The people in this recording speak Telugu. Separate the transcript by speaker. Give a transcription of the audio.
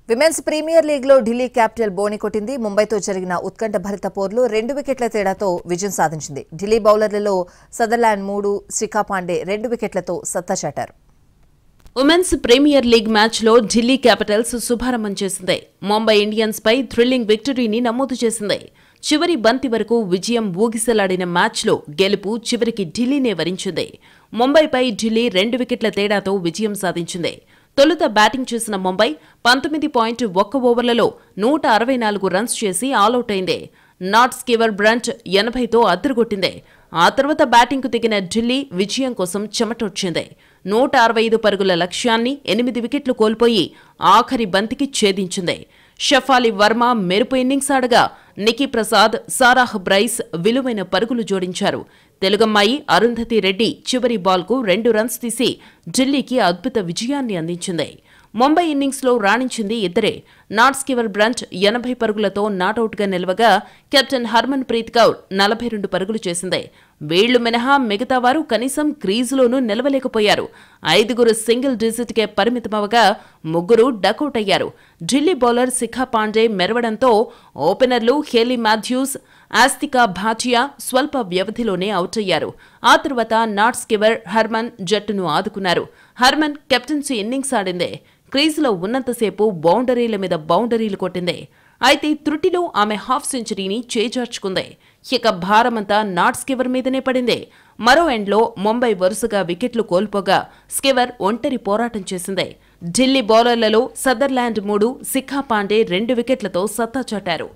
Speaker 1: విమెన్స్ ప్రీమియర్ లీగ్ లో ఢిల్లీ క్యాపిటల్ బోని కొట్టింది. ముంబైతో జరిగిన ఉత్కంఠభరిత పోరులో 2 వికెట్ల తేడాతో విజయం సాధించింది. ఢిల్లీ బౌలర్లలో సదర్లాండ్ 3, శిఖా పాండే 2 వికెట్లతో సత్తా చాటారు.
Speaker 2: ఉమెన్స్ ప్రీమియర్ లీగ్ మ్యాచ్లో ఢిల్లీ క్యాపిటల్స్ శుభారంభం చేసింది. ముంబై ఇండియన్స్ పై థ్రిల్లింగ్ విక్టరీని నమోదు చేసింది. చివరి బంతి వరకు విజయం ఊగిసలాడిన మ్యాచ్లో గెలుపు చివరికి ఢిల్లీనే వరించింది. ముంబైపై ఢిల్లీ 2 వికెట్ల తేడాతో విజయం సాధించింది. తొలుత బ్యాటింగ్ చేసిన ముంబై 19.1 ఓవర్లలో 164 రన్స్ చేసి ఆలౌట్ అయింది. నాట్ స్కివర్ బ్రంట్ 80తో అద్దరుగొట్టింది. ఆ తర్వాత బ్యాటింగ్కు దిగిన ఢిల్లీ విజయం కోసం చెమటొచ్చింది. 165 పరుగుల లక్ష్యాన్ని 8 వికెట్లు కోల్పోయి ఆఖరి బంతికి ఛేదించింది. షఫాలి వర్మ మెరుపు ఇన్నింగ్స్ ఆడగా నికీ ప్రసాద్, సారాహ్ బ్రైస్ విలువైన పరుగులు జోడించారు. తెలుగమ్మాయి అరుంధతి రెడ్డి చివరి బాల్కు 2 రన్స్ తీసి ఢిల్లీకి అద్భుత విజయాన్ని అందించింది. ముంబై ఇన్నింగ్స్లో రాణించింది ఇద్దరే. నాట్ స్కివర్ బ్రంట్ 80 పరుగులతో నాటౌట్గా నిలవగా కెప్టెన్ హర్మన్ ప్రీత్ కౌర్ 42 పరుగులు చేసింది. వీళ్లు మినహా మిగతా వారు కనీసం క్రీజులోనూ నిలవలేకపోయారు. 5 సింగిల్ డిజిట్కే పరిమితమవగా 3 డకౌట్ అయ్యారు. ఢిల్లీ బౌలర్ శిఖా పాండే మెరవడంతో ఓపెనర్లు హేలీ మాథ్యూస్, ఆస్తికా భాటియా స్వల్ప వ్యవధిలోనే అవుట్ అయ్యారు. ఆ తర్వాత నాట్ స్కివర్ హర్మన్ జట్టును ఆదుకున్నారు. హర్మన్ కెప్టెన్సీ ఇన్నింగ్స్ ఆడిందే. క్రీజులో ఉన్నంతసేపు బౌండరీల మీద బౌండరీలు కొట్టిందే. అయితే త్రుటిలో ఆమె హాఫ్ సెంచరీని చేజార్చుకుంది. ఇక భారమంతా నాట్ స్కివర్ మీదనే పడింది. మరో ఎండ్లో ముంబై వరుసగా వికెట్లు కోల్పోగా స్కివర్ ఒంటరి పోరాటం చేసింది. ఢిల్లీ బౌలర్లలో సదర్లాండ్ 3, శిఖా పాండే 2 వికెట్లతో సత్తా చాటారు.